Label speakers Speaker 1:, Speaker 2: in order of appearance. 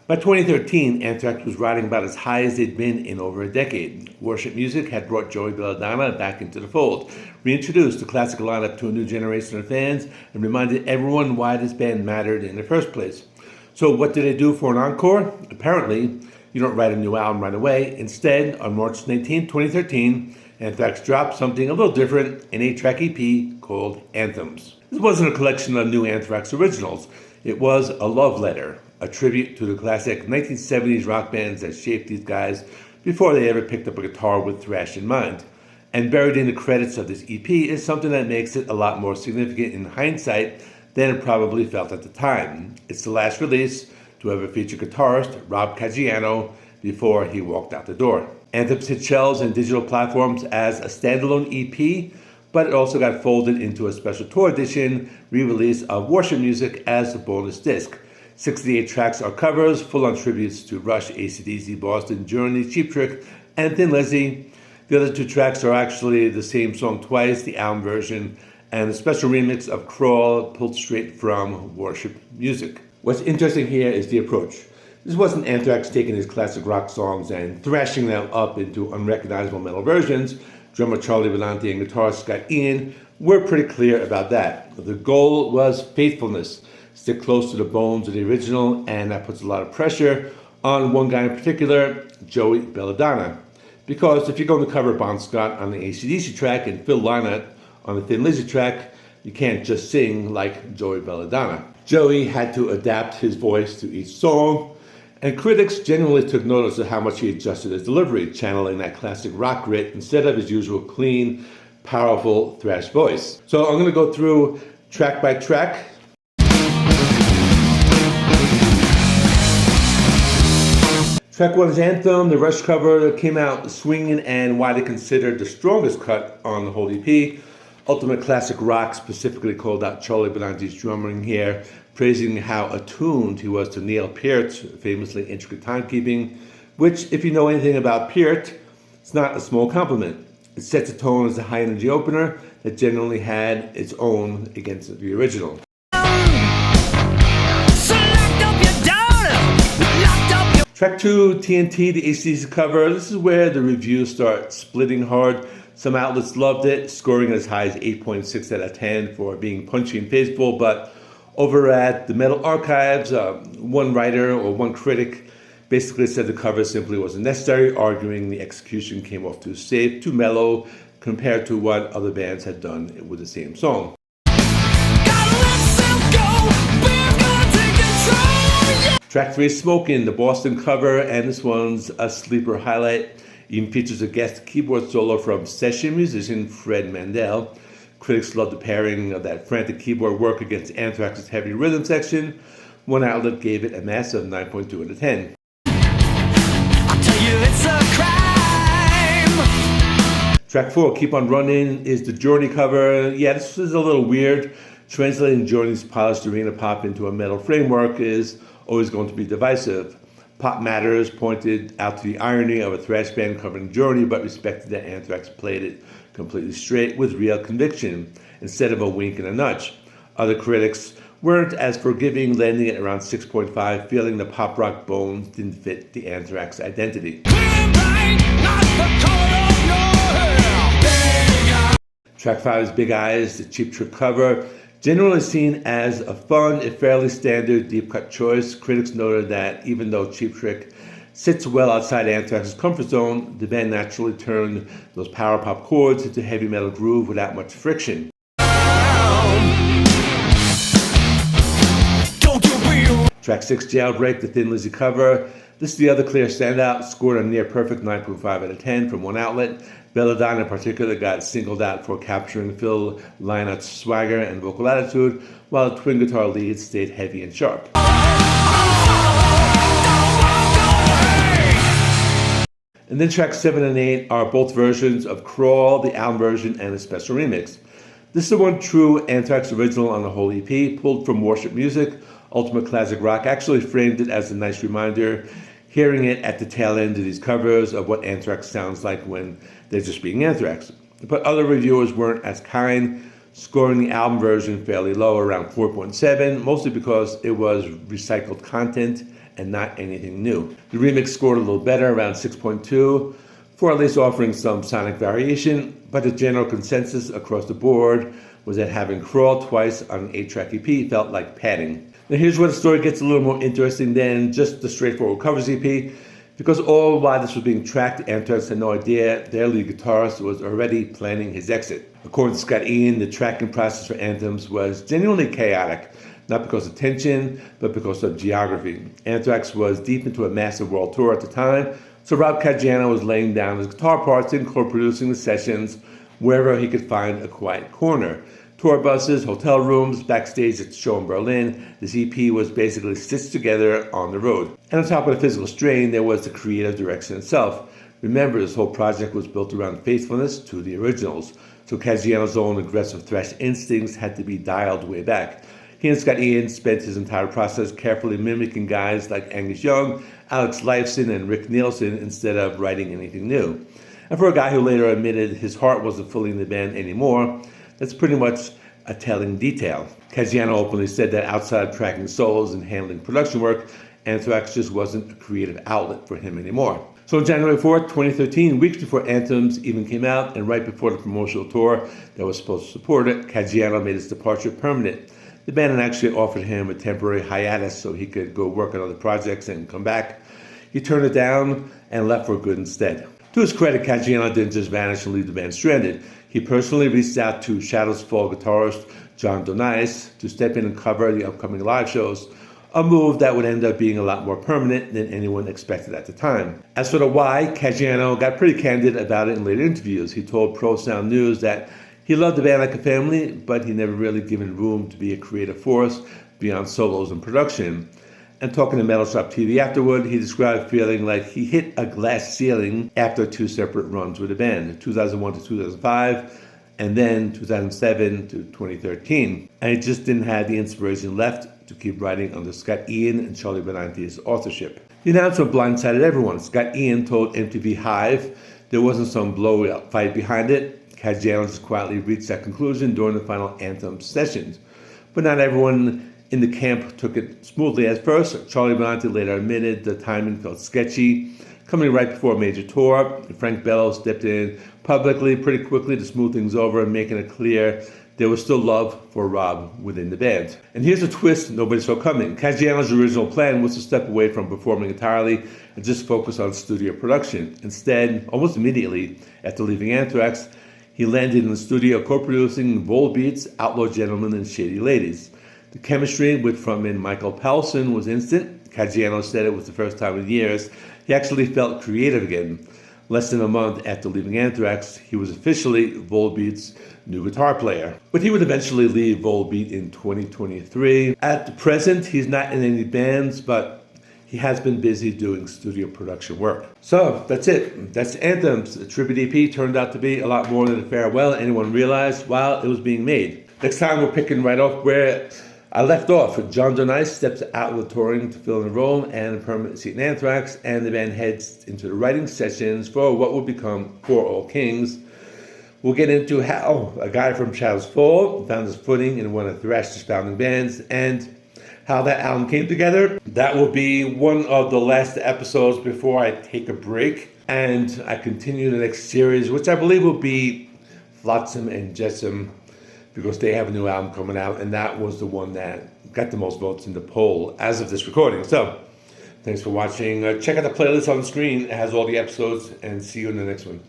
Speaker 1: By 2013, Anthrax was riding about as high as they'd been in over a decade. Worship music had brought Joey Belladonna back into the fold, reintroduced the classic lineup to a new generation of fans, and reminded everyone why this band mattered in the first place. So what did they do for an encore? Apparently, you don't write a new album right away. Instead, on March 19, 2013, Anthrax dropped something a little different, an 8-track EP called Anthems. This wasn't a collection of new Anthrax originals. It was a love letter, a tribute to the classic 1970s rock bands that shaped these guys before they ever picked up a guitar with thrash in mind. And buried in the credits of this EP is something that makes it a lot more significant in hindsight than it probably felt at the time. It's the last release to ever feature guitarist Rob Caggiano before he walked out the door. Anthems hit shelves and digital platforms as a standalone EP, but it also got folded into a special tour edition re-release of Worship Music as a bonus disc. 68 tracks are covers, full-on tributes to Rush, AC/DC, Boston, Journey, Cheap Trick, and Thin Lizzy. The other 2 tracks are actually the same song twice, the album version, and a special remix of Crawl pulled straight from Worship Music. What's interesting here is the approach. This wasn't Anthrax taking his classic rock songs and thrashing them up into unrecognizable metal versions. Drummer Charlie Valenti and guitarist Scott Ian were pretty clear about that. The goal was faithfulness. Stick close to the bones of the original, and that puts a lot of pressure on one guy in particular, Joey Belladonna. Because if you're going to cover Bon Scott on the AC/DC track and Phil Lynott on the Thin Lizzy track, you can't just sing like Joey Belladonna. Joey had to adapt his voice to each song, and critics genuinely took notice of how much he adjusted his delivery, channeling that classic rock grit instead of his usual clean, powerful thrash voice. So I'm going to go through track by track. Track 1 is Anthem, the Rush cover that came out swinging and widely considered the strongest cut on the whole EP. Ultimate classic rock specifically called out Charlie Valenti's drumming here, praising how attuned he was to Neil Peart's famously intricate timekeeping, which, if you know anything about Peart, it's not a small compliment. It sets a tone as a high-energy opener that generally had its own against the original. Track 2, TNT, the AC/DC cover. This is where the reviews start splitting hard. Some outlets loved it, scoring as high as 8.6 out of 10 for being punchy and faithful, but over at the Metal Archives, one writer or one critic basically said the cover simply wasn't necessary, arguing the execution came off too safe, too mellow, compared to what other bands had done with the same song. Track 3 is Smokin', the Boston cover, and this one's a sleeper highlight. Even features a guest keyboard solo from session musician Fred Mandel. Critics loved the pairing of that frantic keyboard work against Anthrax's heavy rhythm section. One outlet gave it a massive 9.2 out of 10. I'll tell you it's a crime. Track 4, Keep On Running, is the Journey cover. Yeah, this is a little weird. Translating Journey's polished arena pop into a metal framework is always going to be divisive. Pop Matters pointed out to the irony of a thrash band covering Journey, but respected that Anthrax played it completely straight with real conviction, instead of a wink and a nudge. Other critics weren't as forgiving, landing at around 6.5, feeling the pop rock bones didn't fit the Anthrax identity. Track 5 is Big Eyes, the Cheap Trick cover. Generally seen as a fun, if fairly standard, deep-cut choice, critics noted that even though Cheap Trick sits well outside Anthrax's comfort zone, the band naturally turned those power pop chords into heavy metal groove without much friction. Track 6, Jailbreak, the Thin Lizzy cover. This is the other clear standout, scored a near-perfect 9.5 out of 10 from one outlet. Belladonna in particular got singled out for capturing Phil Lynott's swagger and vocal attitude, while the twin guitar lead stayed heavy and sharp. And then tracks 7 and 8 are both versions of Crawl, the album version, and a special remix. This is the one true Anthrax original on the whole EP, pulled from Worship Music. Ultimate Classic Rock actually framed it as a nice reminder, hearing it at the tail end of these covers of what Anthrax sounds like when they're just being Anthrax. But other reviewers weren't as kind, scoring the album version fairly low, around 4.7, mostly because it was recycled content and not anything new. The remix scored a little better, around 6.2, for at least offering some sonic variation, but the general consensus across the board was that having Crawl twice on an 8-track EP felt like padding. Now here's where the story gets a little more interesting than just the straightforward covers EP, because all while this was being tracked, Anthrax had no idea their lead guitarist was already planning his exit. According to Scott Ian, the tracking process for Anthems was genuinely chaotic, not because of tension, but because of geography. Anthrax was deep into a massive world tour at the time, so Rob Caggiano was laying down his guitar parts and co-producing the sessions wherever he could find a quiet corner. Tour buses, hotel rooms, backstage at the show in Berlin, this EP was basically stitched together on the road. And on top of the physical strain, there was the creative direction itself. Remember, this whole project was built around faithfulness to the originals, so Caggiano's own aggressive thrash instincts had to be dialed way back. He and Scott Ian spent his entire process carefully mimicking guys like Angus Young, Alex Lifeson, and Rick Nielsen instead of writing anything new. And for a guy who later admitted his heart wasn't fully in the band anymore, that's pretty much a telling detail. Caggiano openly said that outside of tracking solos and handling production work, Anthrax just wasn't a creative outlet for him anymore. So on January 4th, 2013, weeks before Anthems even came out and right before the promotional tour that was supposed to support it, Caggiano made his departure permanent. The band had actually offered him a temporary hiatus so he could go work on other projects and come back. He turned it down and left for good instead. To his credit, Caggiano didn't just vanish and leave the band stranded. He personally reached out to Shadows Fall guitarist Jon Donais to step in and cover the upcoming live shows, a move that would end up being a lot more permanent than anyone expected at the time. As for the why, Caggiano got pretty candid about it in later interviews. He told Pro Sound News that he loved the band like a family, but he never really given room to be a creative force beyond solos and production. And talking to Metal Shop TV afterward, he described feeling like he hit a glass ceiling after 2 separate runs with the band, 2001 to 2005, and then 2007 to 2013. And he just didn't have the inspiration left to keep writing under Scott Ian and Charlie Benante's authorship. The announcement blindsided everyone. Scott Ian told MTV Hive there wasn't some blowout fight behind it. Caggiano just quietly reached that conclusion during the final Anthem sessions. But not everyone in the camp took it smoothly at first. Charlie Benante later admitted the timing felt sketchy, coming right before a major tour. Frank Bello stepped in publicly pretty quickly to smooth things over, making it clear there was still love for Rob within the band. And here's a twist nobody saw coming. Caggiano's original plan was to step away from performing entirely and just focus on studio production. Instead, almost immediately after leaving Anthrax, he landed in the studio co-producing Volbeat's Outlaw Gentlemen and Shady Ladies. The chemistry with frontman Michael Paulson was instant. Caggiano said it was the first time in years he actually felt creative again. Less than a month after leaving Anthrax, he was officially Volbeat's new guitar player. But he would eventually leave Volbeat in 2023. At the present, he's not in any bands, but he has been busy doing studio production work. So that's it. That's Anthems. The tribute EP turned out to be a lot more than a farewell anyone realized while it was being made. Next time we're picking right off where I left off. Jon Donais steps out of the touring to fill in a role and a permanent seat in Anthrax, and the band heads into the writing sessions for what will become For All Kings. We'll get into how a guy from Shadows Fall found his footing in one of Thrash's founding bands, and how that album came together. That will be one of the last episodes before I take a break, and I continue the next series, which I believe will be Flotsam and Jetsam, because they have a new album coming out, and that was the one that got the most votes in the poll as of this recording. So, thanks for watching. Check out the playlist on the screen. It has all the episodes, and see you in the next one.